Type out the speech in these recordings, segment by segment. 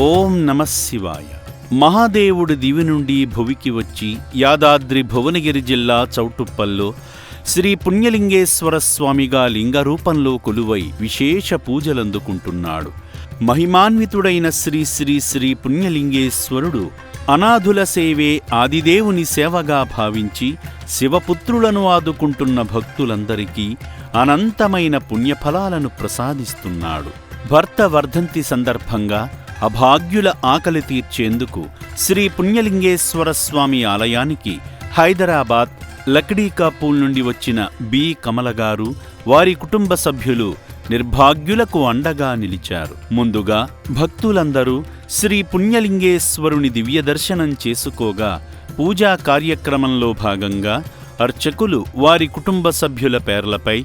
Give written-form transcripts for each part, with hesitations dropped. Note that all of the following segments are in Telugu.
ఓం నమః శివాయ. మహాదేవుడి దివి నుండి భువికి వచ్చి యాదాద్రి భువనగిరి జిల్లా చౌటుప్పల్లో శ్రీ పుణ్యలింగేశ్వర స్వామిగా లింగరూపంలో కొలువై విశేష పూజలందుకుంటున్నాడు. మహిమాన్వితుడైన శ్రీ శ్రీ శ్రీ పుణ్యలింగేశ్వరుడు అనాథుల సేవే ఆదిదేవుని సేవగా భావించి శివపుత్రులను ఆదుకుంటున్న భక్తులందరికీ అనంతమైన పుణ్యఫలాలను ప్రసాదిస్తున్నాడు. భర్త వర్ధంతి సందర్భంగా అభాగ్యుల ఆకలి తీర్చేందుకు శ్రీ పుణ్యలింగేశ్వర స్వామి ఆలయానికి హైదరాబాద్ లక్డీకాపూల్ నుండి వచ్చిన బి కమలగారు, వారి కుటుంబ సభ్యులు నిర్భాగ్యులకు అండగా నిలిచారు. ముందుగా భక్తులందరూ శ్రీ పుణ్యలింగేశ్వరుని దివ్య దర్శనం చేసుకోగా పూజా కార్యక్రమంలో భాగంగా అర్చకులు వారి కుటుంబ సభ్యుల పేర్లపై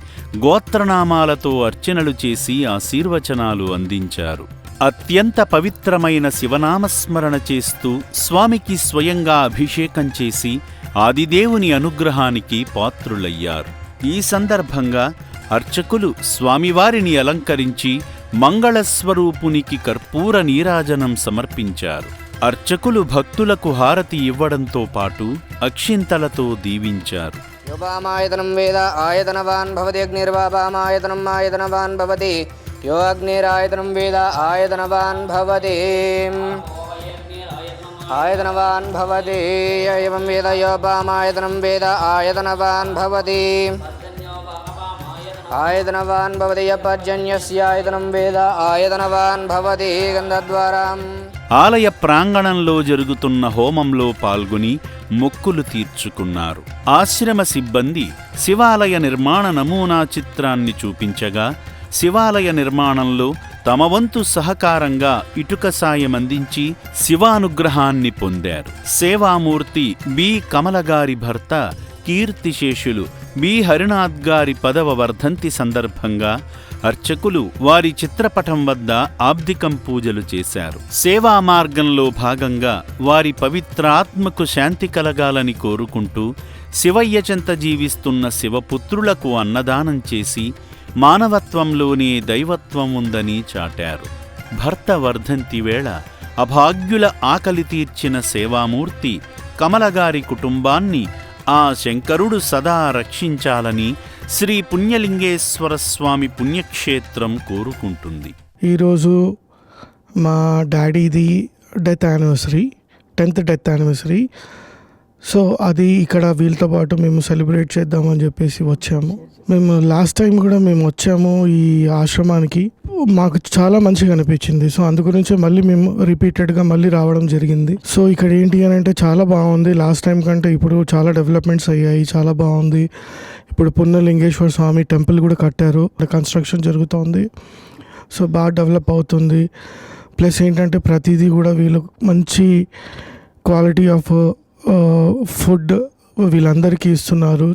గోత్రనామాలతో అర్చనలు చేసి ఆశీర్వచనాలు అందించారు. అత్యంత పవిత్రమైన శివనామస్మరణ చేస్తూ స్వామికి స్వయంగా అభిషేకం చేసి ఆదిదేవుని అనుగ్రహానికి పాత్రులయ్యారు. ఈ సందర్భంగా అర్చకులు స్వామివారిని అలంకరించి మంగళస్వరూపునికి కర్పూర నీరాజనం సమర్పించారు. అర్చకులు భక్తులకు హారతి ఇవ్వడంతో పాటు అక్షింతలతో దీవించారు. యోపామాయతనం వేద ఆయతనవాన్ భవతి అగ్నిర్వాపామాయతనం ఆయతనవాన్ భవతి యో అగ్నిరాయతనం వేద ఆయతనవాన్ భవతి ఆయతనవాన్ భవతి ఏవం వేద యోపామాయతనం వేద ఆయతనవాన్ భవతి ఆయతనవాన్ భవతి యపర్జన్యస్యాయతనం వేద ఆయతనవాన్ భవతి గంధద్వారాం. ఆలయ ప్రాంగణంలో జరుగుతున్న హోమంలో పాల్గొని మొక్కులు తీర్చుకున్నారు. ఆశ్రమ సిబ్బంది శివాలయ నిర్మాణ నమూనా చిత్రాన్ని చూపించగా శివాలయ నిర్మాణంలో తమ వంతు సహకారంగా ఇటుక సాయం అందించి శివానుగ్రహాన్ని పొందారు. సేవామూర్తి బి కమలగారి భర్త కీర్తిశేషులు బి హరినాథ్ గారి 10వ వర్ధంతి సందర్భంగా అర్చకులు వారి చిత్రపటం వద్ద ఆబ్దికం పూజలు చేశారు. సేవా మార్గంలో భాగంగా వారి పవిత్రాత్మకు శాంతి కలగాలని కోరుకుంటూ శివయ్య చెంత జీవిస్తున్న శివపుత్రులకు అన్నదానం చేసి మానవత్వంలోనే దైవత్వం ఉందని చాటారు. భర్త వర్ధంతి వేళ అభాగ్యుల ఆకలి తీర్చిన సేవామూర్తి కమలగారి కుటుంబాన్ని ఆ శంకరుడు సదా రక్షించాలని శ్రీ పుణ్యలింగేశ్వర స్వామి పుణ్యక్షేత్రం కోరుకుంటుంది. ఈరోజు మా డాడీది death anniversary, 10th death anniversary. So అది ఇక్కడ వీళ్ళతో పాటు మేము సెలబ్రేట్ చేద్దామని చెప్పేసి వచ్చాము. మేము లాస్ట్ టైం కూడా మేము వచ్చాము ఈ ఆశ్రమానికి, మాకు చాలా మంచిగా అనిపించింది. సో అందు గురించి మళ్ళీ మేము రిపీటెడ్గా మళ్ళీ రావడం జరిగింది. సో ఇక్కడ ఏంటి అని అంటే చాలా బాగుంది. లాస్ట్ టైం కంటే ఇప్పుడు చాలా డెవలప్మెంట్స్ అయ్యాయి, చాలా బాగుంది. ఇప్పుడు పుణ్యలింగేశ్వర స్వామి టెంపుల్ కూడా కట్టారు, కన్స్ట్రక్షన్ జరుగుతోంది. సో బాగా డెవలప్ అవుతుంది. ప్లస్ ఏంటంటే ప్రతిదీ కూడా వీళ్ళు మంచి క్వాలిటీ ఆఫ్ ఫుడ్ వీళ్ళందరికీ ఇస్తున్నారు.